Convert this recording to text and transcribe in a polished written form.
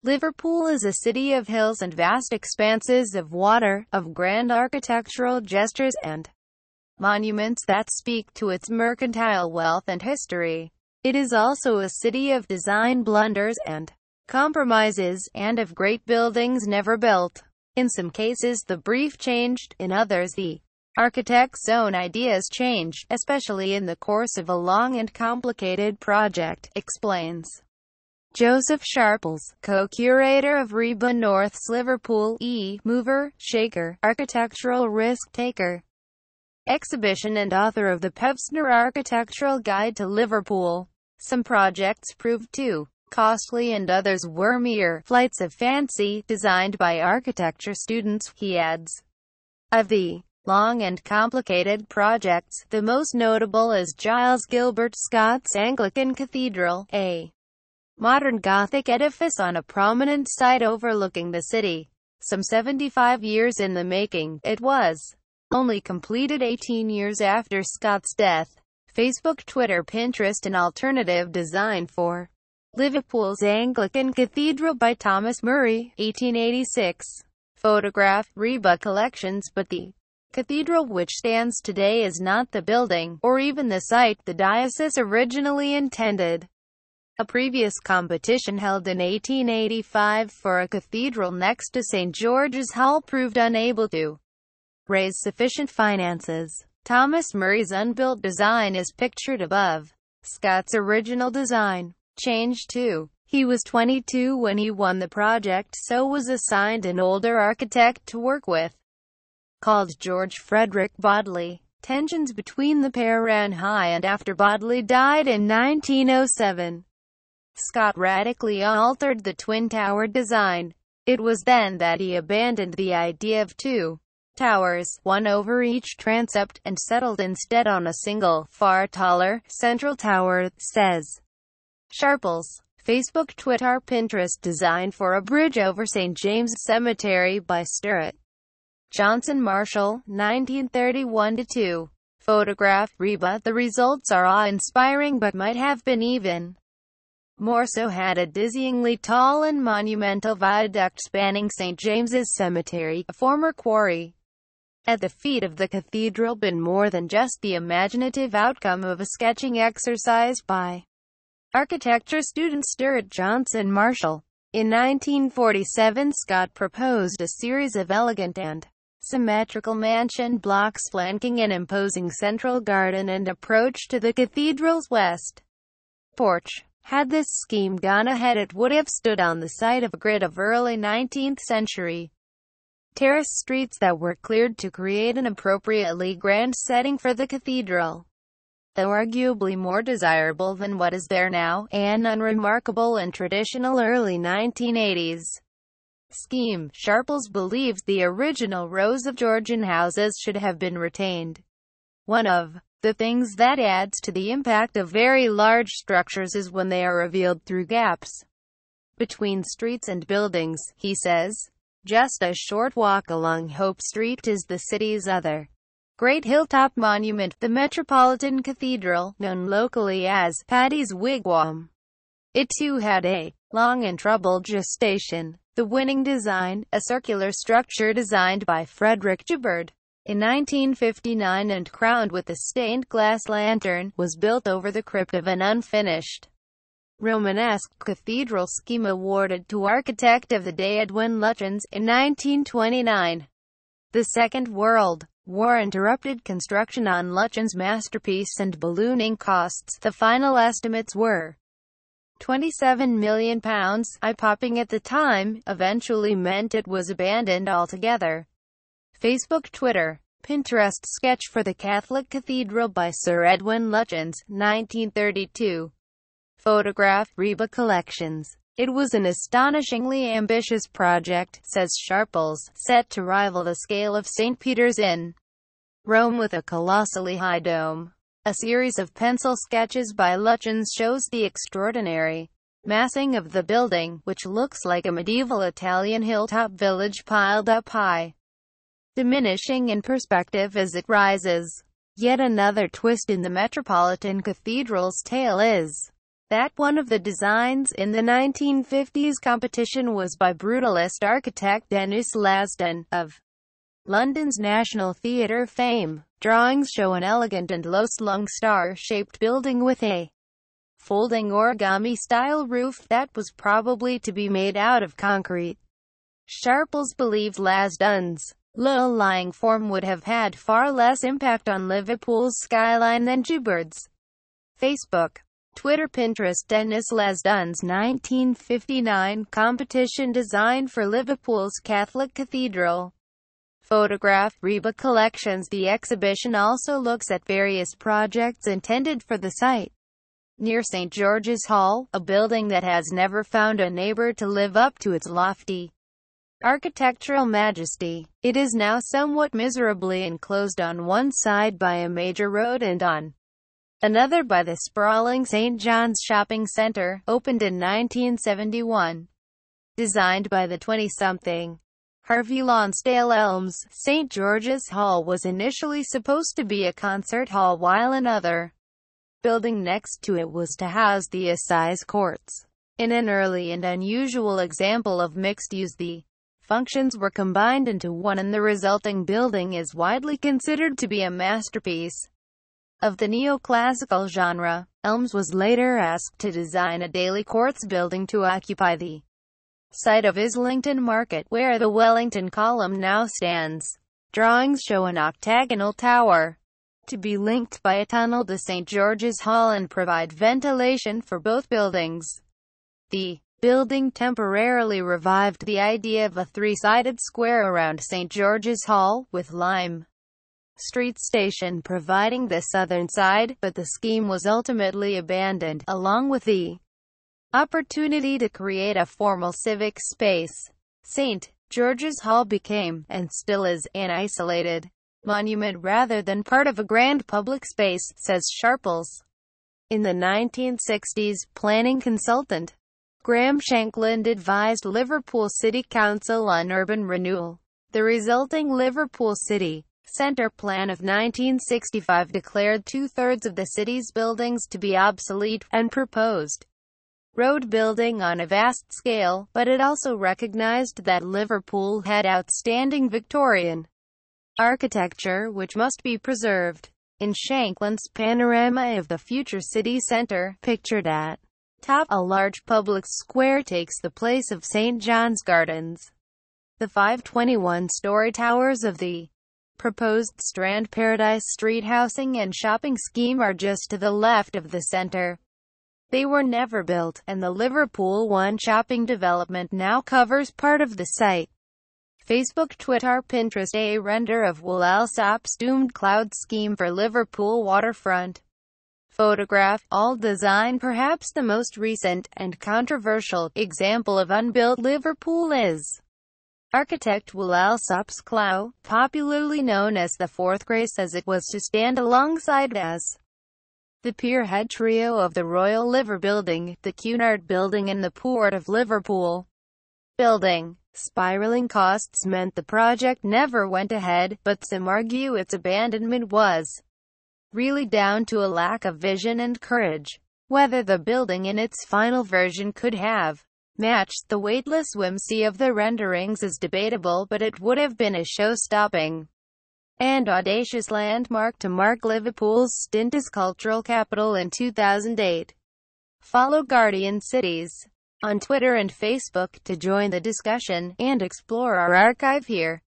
Liverpool is a city of hills and vast expanses of water, of grand architectural gestures and monuments that speak to its mercantile wealth and history. It is also a city of design blunders and compromises, and of great buildings never built. In some cases the brief changed, in others the architect's own ideas changed, especially in the course of a long and complicated project, explains Joseph Sharples, co-curator of Reba North's Liverpool mover, shaker, architectural risk-taker exhibition and author of the Pevsner Architectural Guide to Liverpool. Some projects proved too costly and others were mere flights of fancy, designed by architecture students, he adds. Of the long and complicated projects, the most notable is Giles Gilbert Scott's Anglican Cathedral, a modern Gothic edifice on a prominent site overlooking the city. Some 75 years in the making, it was only completed 18 years after Scott's death. Facebook, Twitter, Pinterest an alternative design for Liverpool's Anglican Cathedral by Thomas Murray, 1886. Photograph, Reba Collections. But the cathedral which stands today is not the building, or even the site the diocese originally intended. A previous competition held in 1885 for a cathedral next to St. George's Hall proved unable to raise sufficient finances. Thomas Murray's unbuilt design is pictured above. Scott's original design changed too. He was 22 when he won the project, so was assigned an older architect to work with, called George Frederick Bodley. Tensions between the pair ran high, and after Bodley died in 1907, Scott radically altered the twin-tower design. It was then that he abandoned the idea of two towers, one over each transept, and settled instead on a single, far taller, central tower, says Sharples. Facebook, Twitter, Pinterest design for a bridge over St. James's Cemetery by Stuart Johnson Marshall, 1931-2. Photograph, Reba. The results are awe-inspiring but might have been even more so had a dizzyingly tall and monumental viaduct spanning St. James's Cemetery, a former quarry at the feet of the cathedral, been more than just the imaginative outcome of a sketching exercise by architecture student Stuart Johnson Marshall. In 1947, Scott proposed a series of elegant and symmetrical mansion blocks flanking an imposing central garden and approach to the cathedral's west porch. Had this scheme gone ahead, it would have stood on the site of a grid of early 19th century terrace streets that were cleared to create an appropriately grand setting for the cathedral. Though arguably more desirable than what is there now, an unremarkable and traditional early 1980s scheme, Sharples believes the original rows of Georgian houses should have been retained. One of the things that adds to the impact of very large structures is when they are revealed through gaps between streets and buildings, he says. Just a short walk along Hope Street is the city's other great hilltop monument, the Metropolitan Cathedral, known locally as Paddy's Wigwam. It too had a long and troubled gestation. The winning design, a circular structure designed by Frederick Gibbard in 1959 and crowned with a stained glass lantern, was built over the crypt of an unfinished Romanesque cathedral scheme awarded to Architect of the Day Edwin Lutyens in 1929. The Second World War interrupted construction on Lutyens' masterpiece, and ballooning costs, the final estimates were £27 million, eye-popping at the time, eventually meant it was abandoned altogether. Facebook, Twitter, Pinterest sketch for the Catholic Cathedral by Sir Edwin Lutyens, 1932. Photograph, Reba Collections. It was an astonishingly ambitious project, says Sharples, set to rival the scale of St. Peter's in Rome with a colossally high dome. A series of pencil sketches by Lutyens shows the extraordinary massing of the building, which looks like a medieval Italian hilltop village piled up high, diminishing in perspective as it rises. Yet another twist in the Metropolitan Cathedral's tale is that one of the designs in the 1950s competition was by brutalist architect Denis Lasdun, of London's National Theatre fame. Drawings show an elegant and low-slung star-shaped building with a folding origami-style roof that was probably to be made out of concrete. Sharples believed Lasdun's low-lying form would have had far less impact on Liverpool's skyline than Joubert's. Facebook, Twitter, Pinterest. Denis Lasdun's 1959 competition design for Liverpool's Catholic Cathedral. Photograph, Reba Collections. The exhibition also looks at various projects intended for the site near St. George's Hall, a building that has never found a neighbor to live up to its lofty architectural majesty. It is now somewhat miserably enclosed on one side by a major road and on another by the sprawling St. John's Shopping Centre, opened in 1971. Designed by the 20-something Harvey Lonsdale Elms, St. George's Hall was initially supposed to be a concert hall, while another building next to it was to house the assize courts. In an early and unusual example of mixed use, the functions were combined into one, and the resulting building is widely considered to be a masterpiece of the neoclassical genre. Elms was later asked to design a Daily Courts building to occupy the site of Islington Market, where the Wellington Column now stands. Drawings show an octagonal tower to be linked by a tunnel to St. George's Hall and provide ventilation for both buildings. The building temporarily revived the idea of a three-sided square around St. George's Hall, with Lime Street Station providing the southern side, but the scheme was ultimately abandoned, along with the opportunity to create a formal civic space. St. George's Hall became, and still is, an isolated monument rather than part of a grand public space, says Sharples. In the 1960s, planning consultant Graham Shankland advised Liverpool City Council on urban renewal. The resulting Liverpool City Centre Plan of 1965 declared two-thirds of the city's buildings to be obsolete, and proposed road building on a vast scale, but it also recognized that Liverpool had outstanding Victorian architecture which must be preserved. In Shankland's panorama of the future city centre, pictured at top, a large public square takes the place of St. John's Gardens. The 521-story towers of the proposed Strand Paradise Street housing and shopping scheme are just to the left of the centre. They were never built, and the Liverpool One shopping development now covers part of the site. Facebook, Twitter, Pinterest. A render of Will Alsop's doomed cloud scheme for Liverpool waterfront. Photograph, all design. Perhaps the most recent, and controversial, example of Unbuilt Liverpool is architect Will Alsop's Clough, popularly known as the Fourth Grace, as it was to stand alongside as the pierhead trio of the Royal Liver Building, the Cunard Building and the Port of Liverpool Building. Spiraling costs meant the project never went ahead, but some argue its abandonment was really down to a lack of vision and courage. Whether the building in its final version could have matched the weightless whimsy of the renderings is debatable, but it would have been a show-stopping and audacious landmark to mark Liverpool's stint as cultural capital in 2008. Follow Guardian Cities on Twitter and Facebook to join the discussion, and explore our archive here.